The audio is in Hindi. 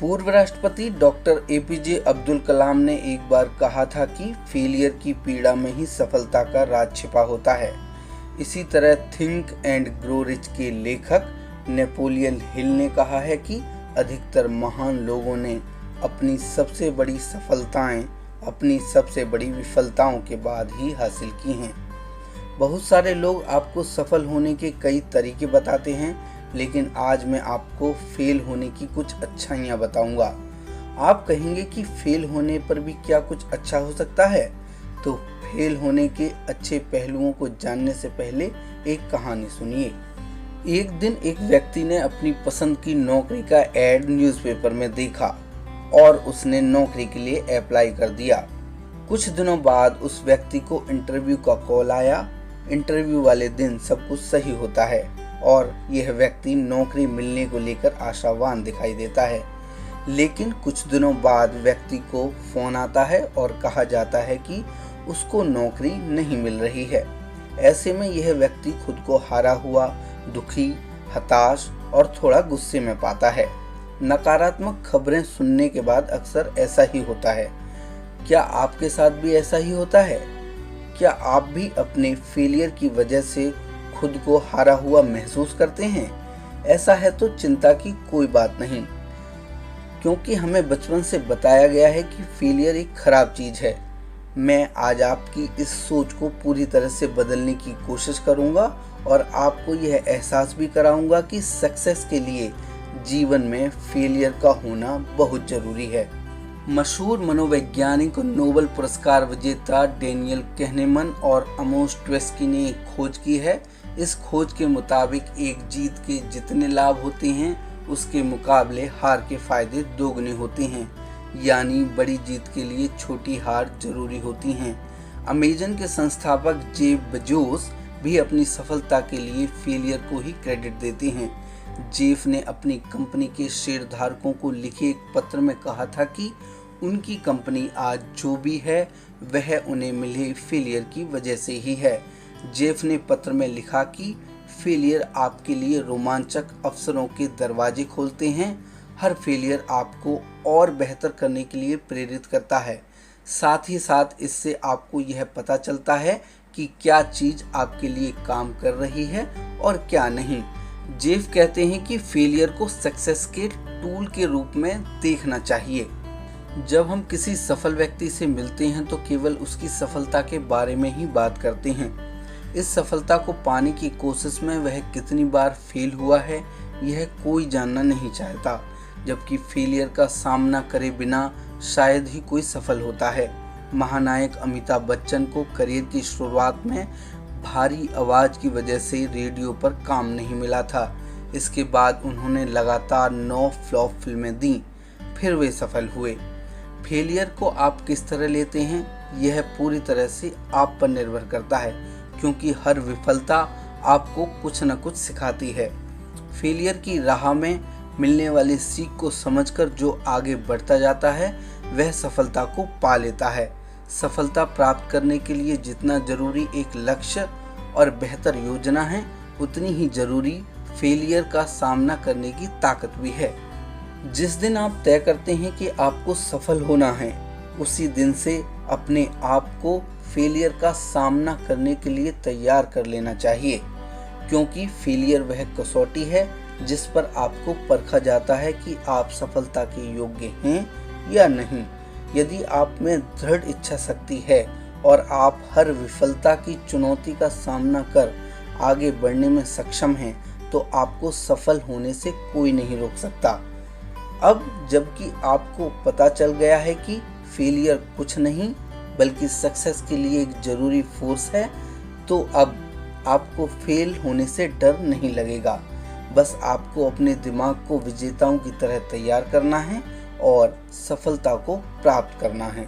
पूर्व राष्ट्रपति डॉक्टर एपीजे अब्दुल कलाम ने एक बार कहा था कि फेलियर की पीड़ा में ही सफलता का राज छिपा होता है। इसी तरह थिंक एंड ग्रो रिच के लेखक नेपोलियन हिल ने कहा है कि अधिकतर महान लोगों ने अपनी सबसे बड़ी सफलताएं अपनी सबसे बड़ी विफलताओं के बाद ही हासिल की हैं। बहुत सारे लोग आपको सफल होने के कई तरीके बताते हैं, लेकिन आज मैं आपको फेल होने की कुछ अच्छाइयाँ बताऊंगा। आप कहेंगे कि फेल होने पर भी क्या कुछ अच्छा हो सकता है? तो फेल होने के अच्छे पहलुओं को जानने से पहले एक कहानी सुनिए। एक दिन एक व्यक्ति ने अपनी पसंद की नौकरी का एड न्यूज़पेपर में देखा और उसने नौकरी के लिए अप्लाई कर दिया। कुछ दिनों बाद उस व्यक्ति को इंटरव्यू का कॉल आया। इंटरव्यू वाले दिन सब कुछ सही होता है और यह व्यक्ति नौकरी मिलने को लेकर आशावान दिखाई देता है। लेकिन कुछ दिनों बाद व्यक्ति को फोन आता है और कहा जाता है कि उसको नौकरी नहीं मिल रही है। ऐसे में यह व्यक्ति खुद को हारा हुआ, दुखी, हताश और थोड़ा गुस्से में पाता है। नकारात्मक खबरें सुनने के बाद अक्सर ऐसा ही होता है। क्या आपके साथ भी ऐसा ही होता है? क्या आप भी अपने फेलियर की वजह से खुद को हारा हुआ महसूस करते हैं? ऐसा है तो चिंता की कोई बात नहीं, क्योंकि हमें बचपन से बताया गया है कि फेलियर एक खराब चीज है। मैं आज आपकी इस सोच को पूरी तरह से बदलने की कोशिश करूंगा और आपको यह एहसास भी कराऊंगा कि सक्सेस के लिए जीवन में फेलियर का होना बहुत जरूरी है। मशहूर मनोवैज्ञानिक और नोबेल पुरस्कार विजेता डेनियल कहनेमन और अमोस ट्वेस्की ने एक खोज की है। इस खोज के मुताबिक एक जीत के जितने लाभ होते हैं उसके मुकाबले हार के फायदे दोगुने होते हैं, यानी बड़ी जीत के लिए छोटी हार जरूरी होती हैं। अमेजन के संस्थापक जेफ बेजोस भी अपनी सफलता के लिए फेलियर को ही क्रेडिट देते हैं। जेफ ने अपनी कंपनी के शेयरधारकों को लिखे एक पत्र में कहा था कि उनकी कंपनी आज जो भी है वह उन्हें मिले फेलियर की वजह से ही है। जेफ ने पत्र में लिखा कि फेलियर आपके लिए रोमांचक अवसरों के दरवाजे खोलते हैं। हर फेलियर आपको और बेहतर करने के लिए प्रेरित करता है। साथ ही साथ इससे आपको यह पता चलता है कि क्या चीज़ आपके लिए काम कर रही है और क्या नहीं। जेफ कहते हैं कि फेलियर को सक्सेस के टूल के रूप में देखना चाहिए। जब हम किसी सफल व्यक्ति से मिलते हैं तो केवल उसकी सफलता के बारे में ही बात करते हैं। इस सफलता को पाने की कोशिश में वह कितनी बार फेल हुआ है यह कोई जानना नहीं चाहता, जबकि फेलियर का सामना करे बिना शायद ही कोई सफल होता है। महानायक अमिताभ बच्चन को करियर की शुरुआत में भारी आवाज़ की वजह से रेडियो पर काम नहीं मिला था। इसके बाद उन्होंने लगातार 9 फ्लॉप फिल्में दी, फिर वे सफल हुए। फेलियर को आप किस तरह लेते हैं यह पूरी तरह से आप पर निर्भर करता है, क्योंकि हर विफलता आपको कुछ न कुछ सिखाती है। फेलियर की राह में मिलने वाली सीख को समझकर जो आगे बढ़ता जाता है वह सफलता को पा लेता है। सफलता प्राप्त करने के लिए जितना जरूरी एक लक्ष्य और बेहतर योजना है, उतनी ही जरूरी फेलियर का सामना करने की ताकत भी है। जिस दिन आप तय करते हैं कि आपको सफल होना है, उसी दिन से अपने आप को फेलियर का सामना करने के लिए तैयार कर लेना चाहिए, क्योंकि फेलियर वह कसौटी है जिस पर आपको परखा जाता है कि आप सफलता के योग्य हैं या नहीं। यदि आप में दृढ़ इच्छा शक्ति है और आप हर विफलता की चुनौती का सामना कर आगे बढ़ने में सक्षम हैं, तो आपको सफल होने से कोई नहीं रोक सकता। अब जबकि आपको पता चल गया है कि फेलियर कुछ नहीं बल्कि सक्सेस के लिए एक जरूरी फोर्स है, तो अब आपको फेल होने से डर नहीं लगेगा। बस आपको अपने दिमाग को विजेताओं की तरह तैयार करना है और सफलता को प्राप्त करना है।